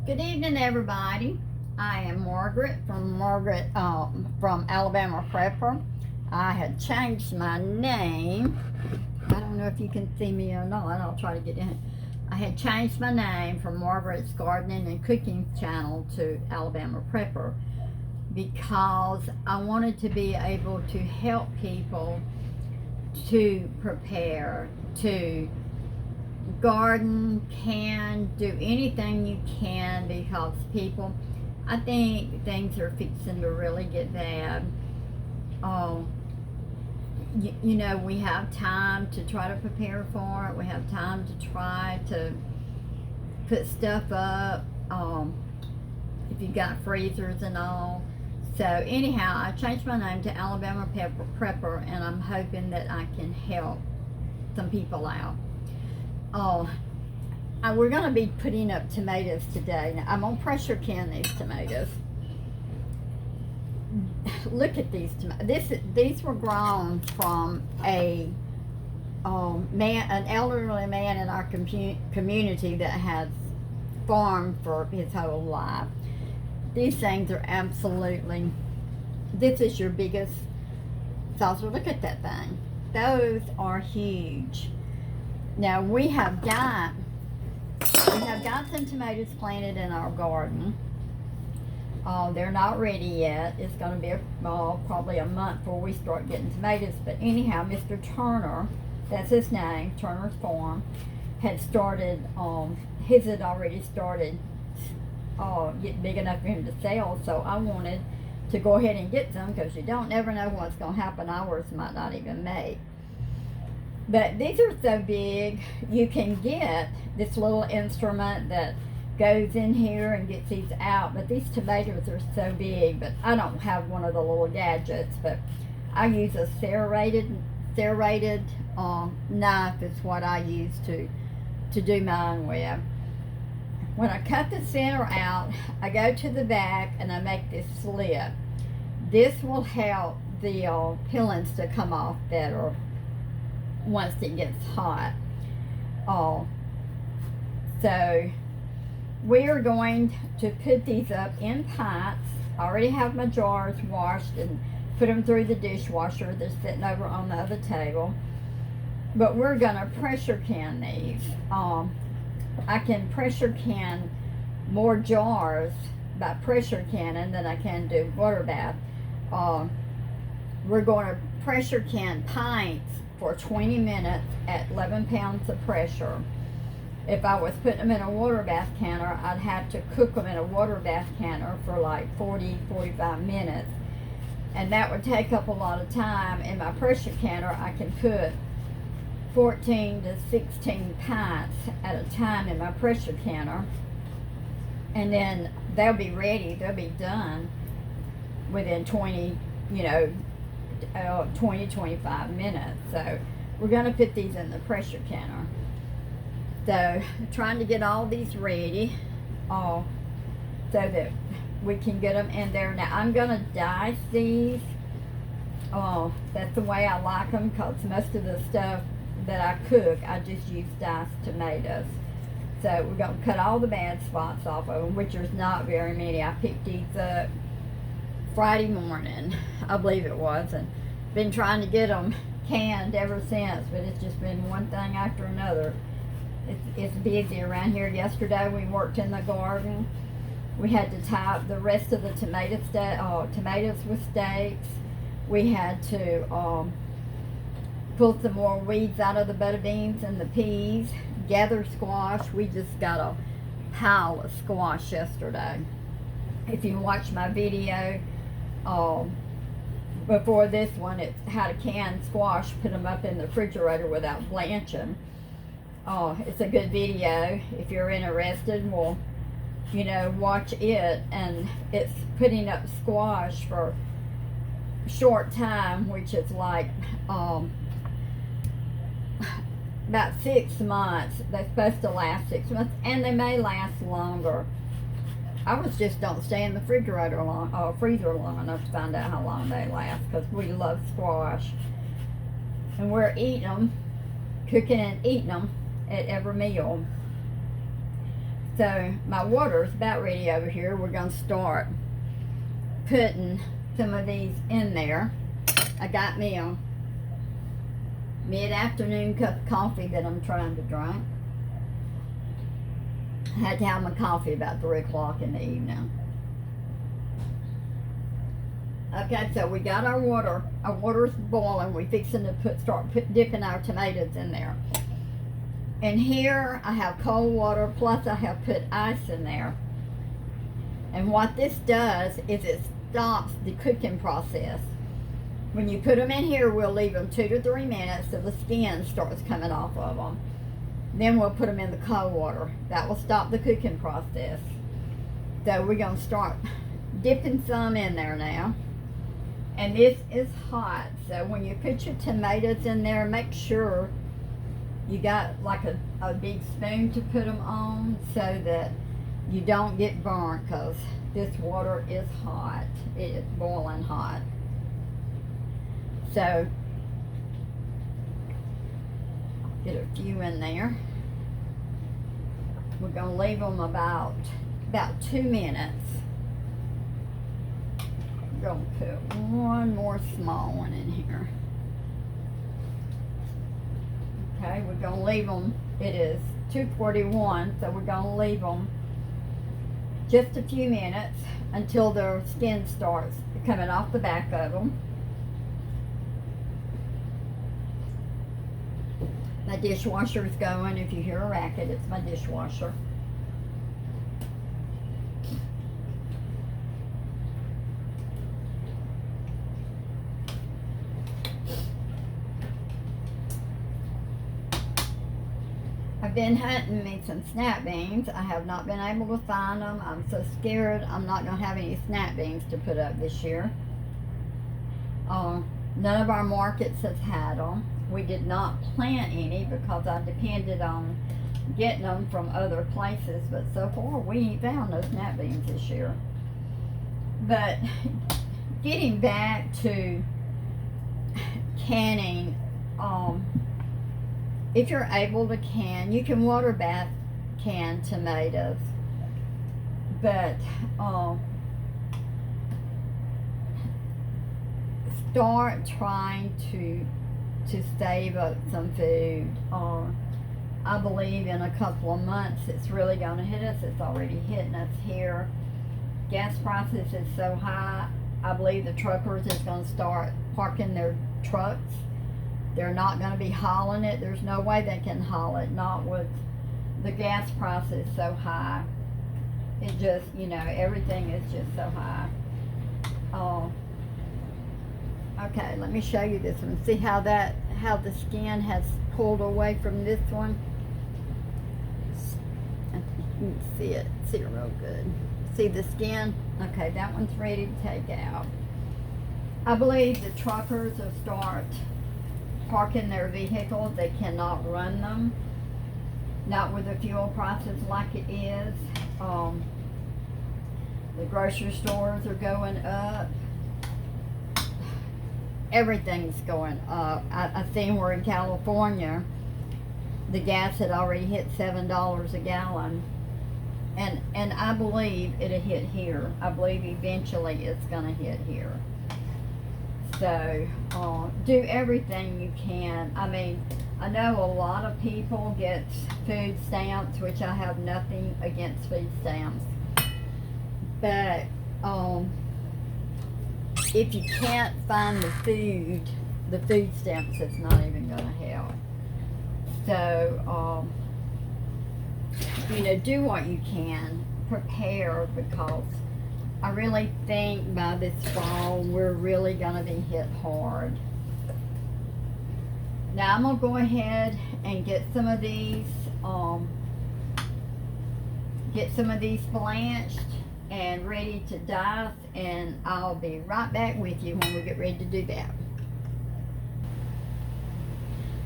Good evening, everybody. I am Margaret from Alabama Prepper. I had changed my name. I don't know if you can see me or not. I'll try to get in. I had changed my name from Margaret's Gardening and Cooking channel to Alabama Prepper because I wanted to be able to help people to prepare, to garden, can do anything you can, because people, I think things are fixing to really get bad. You know, we have time to try to prepare for it. We have time to try to put stuff up, if you've got freezers and all. So anyhow, I changed my name to Alabama Prepper, and I'm hoping that I can help some people out. We're going to be putting up tomatoes today. Now, I'm going to pressure can these tomatoes. Look at these tomatoes. These were grown from an elderly man in our community that has farmed for his whole life. These things are absolutely, this is your biggest saucer. Look at that thing. Those are huge. Now we have got some tomatoes planted in our garden. They're not ready yet. It's going to be probably a month before we start getting tomatoes. But anyhow, Mr. Turner, that's his name, Turner's Farm, had started. His had already started getting big enough for him to sell. So I wanted to go ahead and get some, because you don't never know what's going to happen. Ours might not even make. But these are so big, you can get this little instrument that goes in here and gets these out. But these tomatoes are so big, but I don't have one of the little gadgets. But I use a serrated knife is what I use to do mine with. When I cut the center out, I go to the back and I make this slit. This will help the peelings to come off better once it gets hot. So we are going to put these up in pints. I already have my jars washed and put them through the dishwasher. They're sitting over on the other table. But we're going to pressure can these. I can pressure can more jars by pressure canning than I can do water bath. We're going to pressure can pints for 20 minutes at 11 pounds of pressure. If I was putting them in a water bath canner, I'd have to cook them in a water bath canner for like 40-45 minutes, and that would take up a lot of time. In my pressure canner, I can put 14 to 16 pints at a time in my pressure canner, and then they'll be ready, they'll be done within 20-25 minutes. So we're going to put these in the pressure canner. So trying to get all these ready so that we can get them in there. Now I'm going to dice these. That's the way I like them, because most of the stuff that I cook, I just use diced tomatoes. So we're going to cut all the bad spots off of them, which there's not very many. I picked these up Friday morning, I believe it was, and been trying to get them canned ever since, but it's just been one thing after another. It's busy around here. Yesterday we worked in the garden. We had to tie up the rest of the tomatoes with stakes. We had to pull some more weeds out of the butter beans and the peas, gather squash. We just got a pile of squash yesterday. If you watch my video before this one, it's how to can squash, put them up in the refrigerator without blanching. It's a good video. If you're interested, well, watch it. And it's putting up squash for a short time, which is like about 6 months. They're supposed to last 6 months, and they may last longer. Ours just don't stay in the refrigerator freezer long enough to find out how long they last, because we love squash. And we're eating them, cooking and eating them at every meal. So my water's about ready over here. We're gonna start putting some of these in there. I got me a mid-afternoon cup of coffee that I'm trying to drink. I had to have my coffee about 3 o'clock in the evening. Okay, so we got our water. Our water's boiling. We're fixing to start dipping our tomatoes in there. And here I have cold water, plus I have put ice in there. And what this does is it stops the cooking process. When you put them in here, we'll leave them 2 to 3 minutes so the skin starts coming off of them. Then we'll put them in the cold water. That will stop the cooking process. So we're going to start dipping some in there now. And this is hot, so when you put your tomatoes in there, make sure you got like a big spoon to put them on so that you don't get burnt, because this water is hot. It is boiling hot. So get a few in there. We're going to leave them about 2 minutes. Gonna put one more small one in here. Okay, we're gonna leave them. It is 2:41, so we're gonna leave them just a few minutes until their skin starts coming off the back of them. My dishwasher is going. If you hear a racket, it's my dishwasher. I've been hunting me some snap beans. I have not been able to find them. I'm so scared I'm not going to have any snap beans to put up this year. None of our markets has had them. We did not plant any because I depended on getting them from other places, but so far we ain't found no snap beans this year. But getting back to canning, if you're able to can, you can water bath can tomatoes, but start trying to save up some food. I believe in a couple of months it's really going to hit us. It's already hitting us here. Gas prices is so high. I believe the truckers is going to start parking their trucks. They're not going to be hauling it. There's no way they can haul it, not with the gas prices so high. It just, you know, everything is just so high. Okay, let me show you this one. See how the skin has pulled away from this one? You can see it real good. See the skin? Okay, that one's ready to take out. I believe the truckers will start parking their vehicles. They cannot run them, not with the fuel prices like it is. The grocery stores are going up. Everything's going up. I seen where in California the gas had already hit $7 a gallon, and I believe it'll hit here. I believe eventually it's gonna hit here. So do everything you can. I mean, I know a lot of people get food stamps, which I have nothing against food stamps, but if you can't find the food stamps, it's not even going to help. So you know, do what you can, prepare, because I really think by this fall we're really going to be hit hard. Now I'm going to go ahead and get some of these blanched and ready to dice, and I'll be right back with you when we get ready to do that.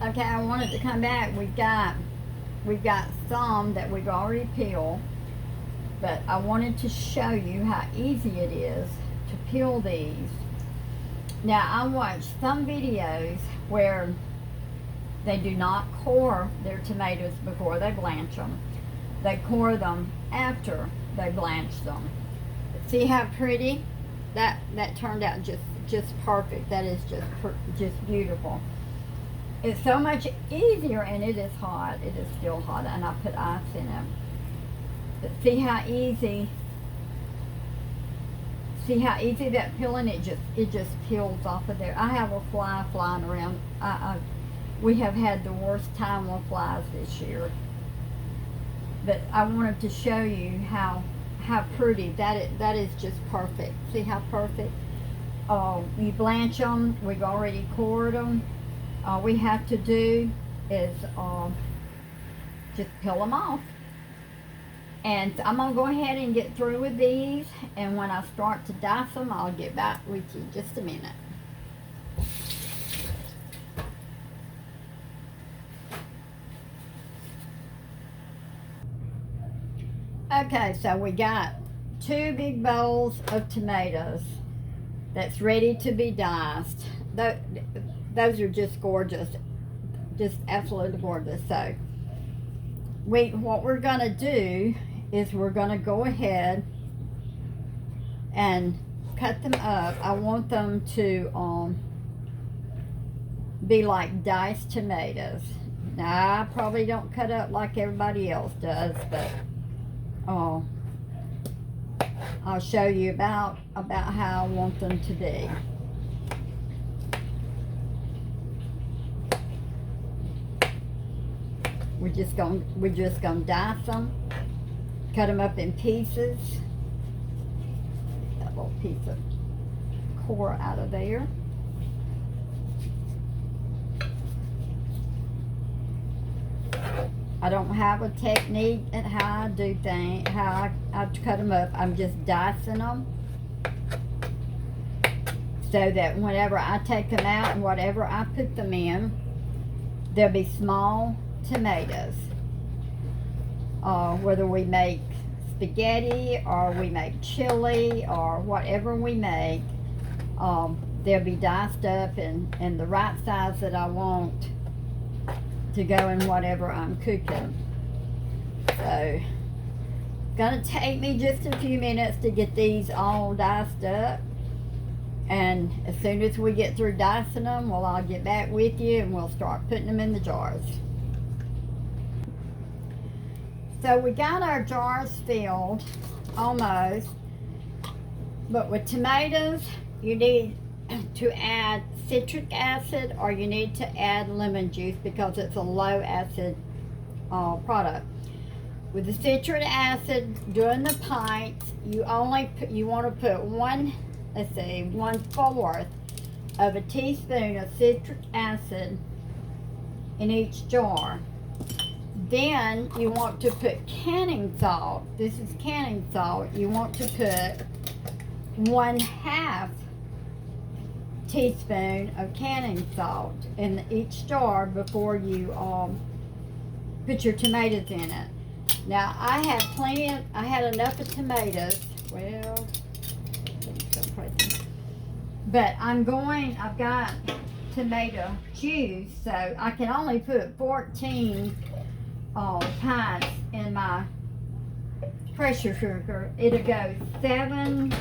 Okay, I wanted to come back. We've got some that we've already peeled, but I wanted to show you how easy it is to peel these. Now, I watched some videos where they do not core their tomatoes before they blanch them. they core them after they blanch them. See how pretty that turned out? Just perfect. That is just beautiful. It's so much easier, and it is hot. It is still hot, and I put ice in it. But see how easy that peeling, it just peels off of there. I have a fly flying around. We have had the worst time with flies this year. But I wanted to show you how pretty that is just perfect. See how perfect? You blanch them. We've already cored them. All we have to do is just peel them off. And I'm going to go ahead and get through with these, and when I start to dice them, I'll get back with you in just a minute. Okay, so we got 2 big bowls of tomatoes that's ready to be diced. Those are just gorgeous, just absolutely gorgeous. So what we're going to do is we're going to go ahead and cut them up. I want them to be like diced tomatoes. Now, I probably don't cut up like everybody else does, but I'll show you about how I want them to be. We're just gonna dice them, cut them up in pieces. Get that little piece of core out of there. I don't have a technique at how I do things, how I cut them up. I'm just dicing them so that whenever I take them out and whatever I put them in, they'll be small tomatoes. Whether we make spaghetti or we make chili or whatever we make, they'll be diced up in the right size that I want to go in whatever I'm cooking. So it's gonna take me just a few minutes to get these all diced up, and as soon as we get through dicing them, well, I'll get back with you and we'll start putting them in the jars. So we got our jars filled almost, but with tomatoes you need to add citric acid or you need to add lemon juice because it's a low acid product. With the citric acid, doing the pints, you want to put 1/4 of a teaspoon of citric acid in each jar. Then you want to put canning salt. This is canning salt. You want to put 1/2 teaspoon of canning salt in each jar before you put your tomatoes in it. Now I had enough of tomatoes. Well, but I've got tomato juice, so I can only put 14 pints in my pressure cooker. It'll go 7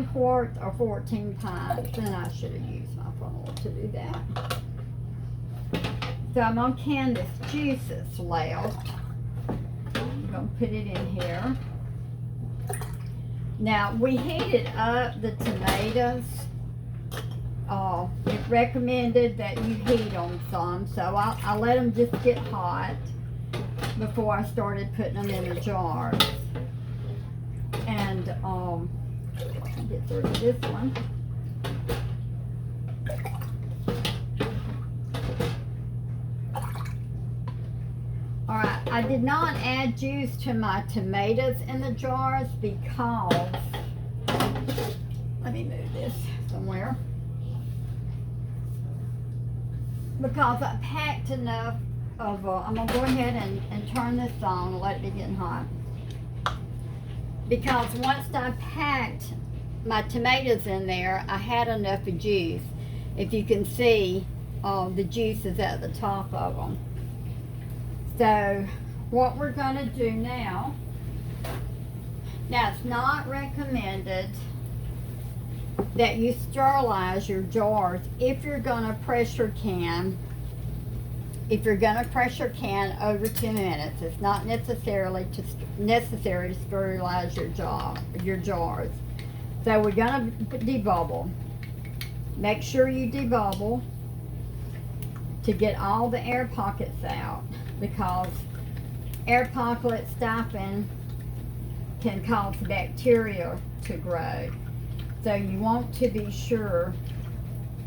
quarts or 14 pints, and I should have used my funnel to do that. So I'm gonna can this juice that's left. I'm gonna put it in here. Now we heated up the tomatoes. It's recommended that you heat them some, so I let them just get hot before I started putting them in the jars. And get through this one. Alright, I did not add juice to my tomatoes in the jars because, let me move this somewhere, because I packed enough of, I'm going to go ahead and turn this on and let it be getting hot. Because once I packed my tomatoes in there, I had enough of juice. If you can see, the juice is at the top of them. So what we're going to do now, it's not recommended that you sterilize your jars if you're going to pressure can. If you're going to pressure can over 2 minutes, it's not necessary to sterilize your jars. So we're going to debubble. Make sure you debubble to get all the air pockets out, because air pocket stopping can cause bacteria to grow. So you want to be sure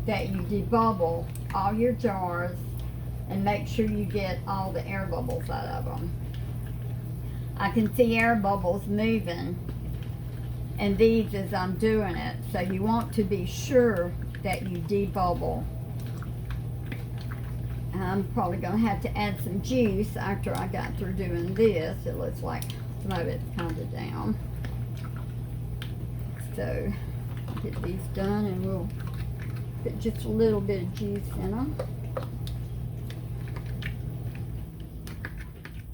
that you debubble all your jars and make sure you get all the air bubbles out of them. I can see air bubbles moving and these as I'm doing it. So you want to be sure that you debubble. I'm probably going to have to add some juice after I got through doing this. It looks like some of it's kind of down. So get these done and we'll put just a little bit of juice in them.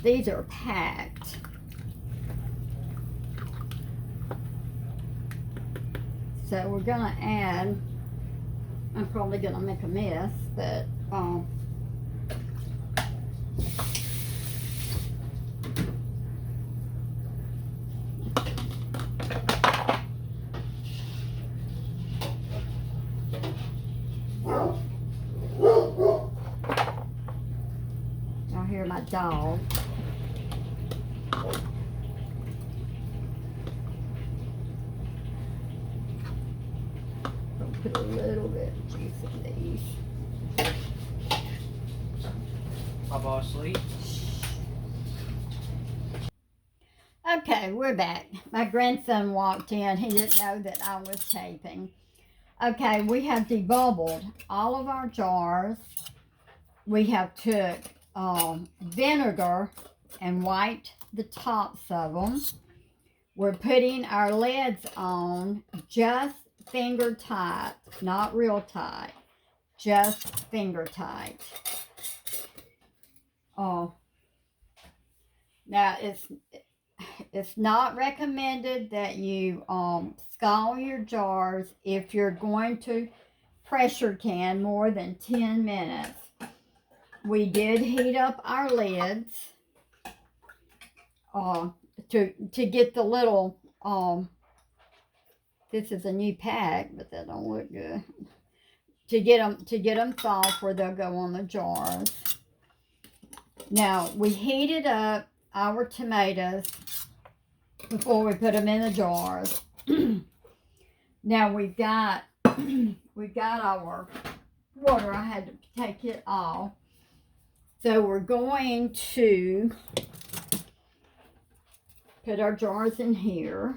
These are packed. So we're gonna add, I'm probably gonna make a mess, but y'all hear my dog. Put a little bit of juice in these. My boss Slit. Okay, we're back. My grandson walked in. He didn't know that I was taping. Okay, we have debubbled all of our jars. We have took vinegar and wiped the tops of them. We're putting our lids on just finger tight, not real tight, just finger tight. Now it's not recommended that you scald your jars if you're going to pressure can more than 10 minutes. We did heat up our lids to get the little this is a new pack, but that don't look good. To get them soft where they'll go on the jars. Now we heated up our tomatoes before we put them in the jars. Now we've got our water. I had to take it off. So we're going to put our jars in here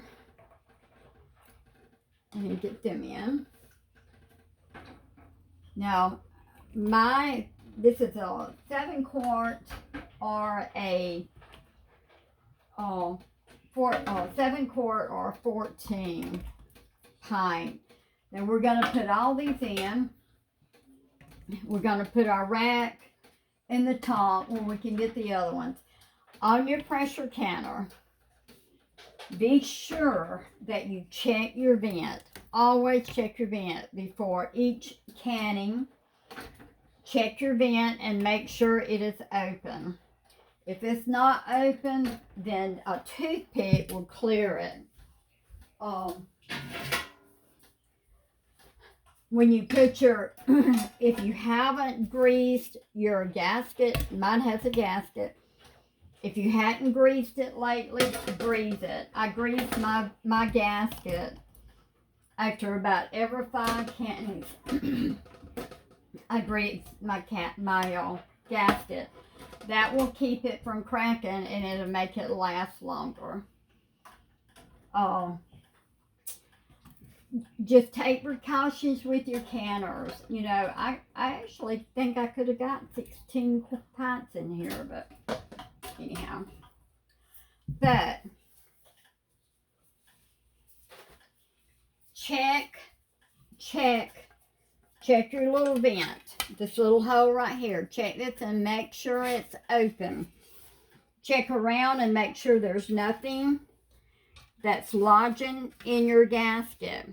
and get them in. Now, this is a 7 quart or a 7 quart or 14 pint. Then we're going to put all these in. We're going to put our rack in the top where we can get the other ones. On your pressure canner, be sure that you check your vent. Always check your vent before each canning. Check your vent and make sure it is open. If it's not open, then a toothpick will clear it. When you put your, if you haven't greased your gasket, mine has a gasket. If you hadn't greased it lately, grease it. I grease my gasket after about every 5 cannings. I grease my gasket. That will keep it from cracking and it'll make it last longer. Just take precautions with your canners. You know, I actually think I could have got 16 pints in here, but anyhow. But check your little vent, this little hole right here. Check this and make sure it's open. check around and make sure there's nothing that's lodging in your gasket.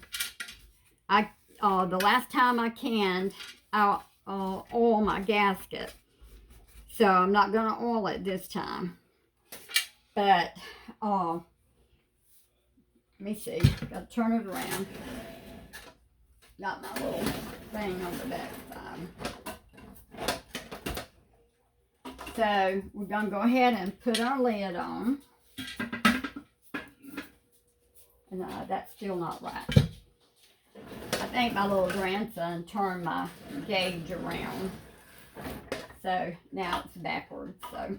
The last time I canned, I'll oil my gasket. So I'm not going to oil it this time. But, let me see. Got to turn it around. Got my little thing on the back side. So we're going to go ahead and put our lid on. And that's still not right. I think my little grandson turned my gauge around. So now it's backwards. So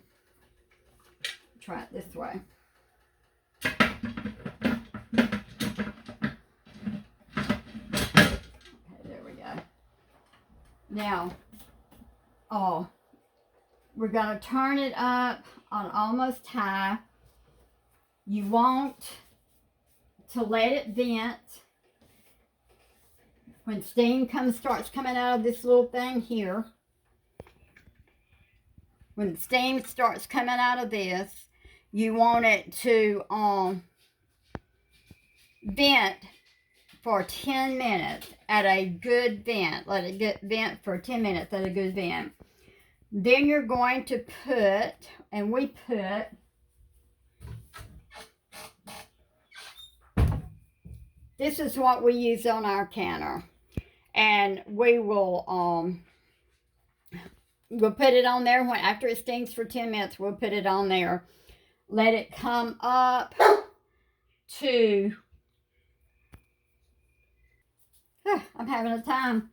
try it this way. Okay, there we go. Now, we're going to turn it up on almost high. You want to let it vent. When steam starts coming out of this little thing here, when steam starts coming out of this, you want it to vent for 10 minutes at a good vent. Let it get vent for 10 minutes at a good vent. Then you're going to put, and we put, this is what we use on our canner. And we will, we'll put it on there when, after it steams for 10 minutes, we'll put it on there. Let it come up to, I'm having a time.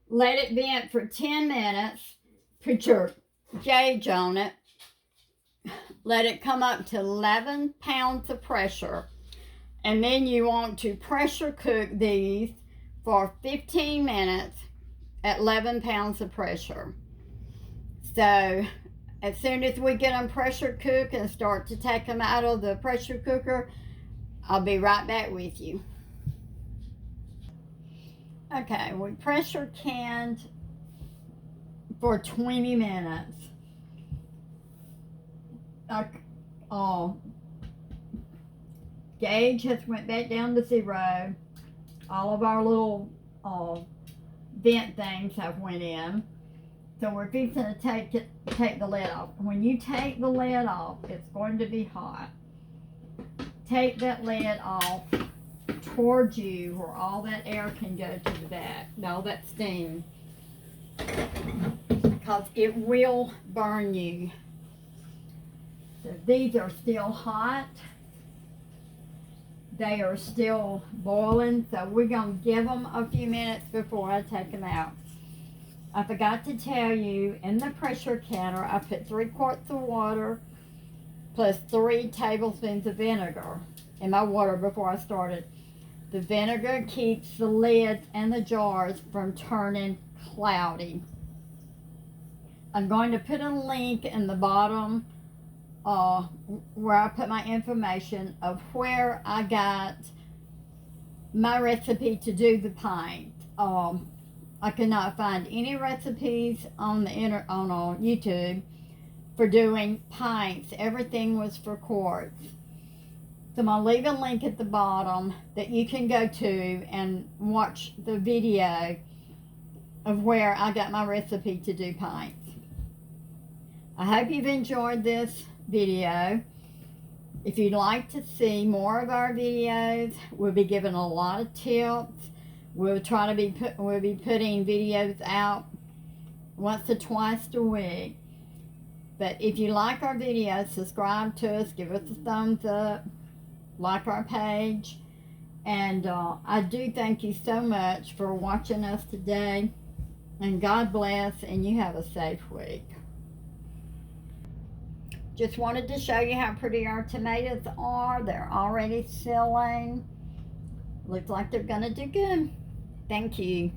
Let it vent for 10 minutes. Put your gauge on it. Let it come up to 11 pounds of pressure. And then you want to pressure cook these for 15 minutes at 11 pounds of pressure. So as soon as we get them pressure cooked and start to take them out of the pressure cooker, I'll be right back with you. Okay, we pressure canned for 20 minutes. Gauge has went back down to 0. All of our little vent things have went in. So we're fixing to take the lid off. When you take the lid off, it's going to be hot. Take that lid off towards you where all that air can go to the back, all that steam, because it will burn you. So these are still hot. They are still boiling, so we're going to give them a few minutes before I take them out. I forgot to tell you, in the pressure canner, I put 3 quarts of water plus 3 tablespoons of vinegar in my water before I started. The vinegar keeps the lids and the jars from turning cloudy. I'm going to put a link in the bottom where I put my information of where I got my recipe to do the pint. I could not find any recipes on the on YouTube for doing pints. Everything was for quarts. So I'm going to leave a link at the bottom that you can go to and watch the video of where I got my recipe to do pints. I hope you've enjoyed this video. If you'd like to see more of our videos, we'll be giving a lot of tips. We'll be putting videos out once or twice a week. But if you like our videos, subscribe to us, give us a thumbs up, like our page. And I do thank you so much for watching us today. And God bless, and you have a safe week. Just wanted to show you how pretty our tomatoes are. They're already selling. Looks like they're going to do good. Thank you.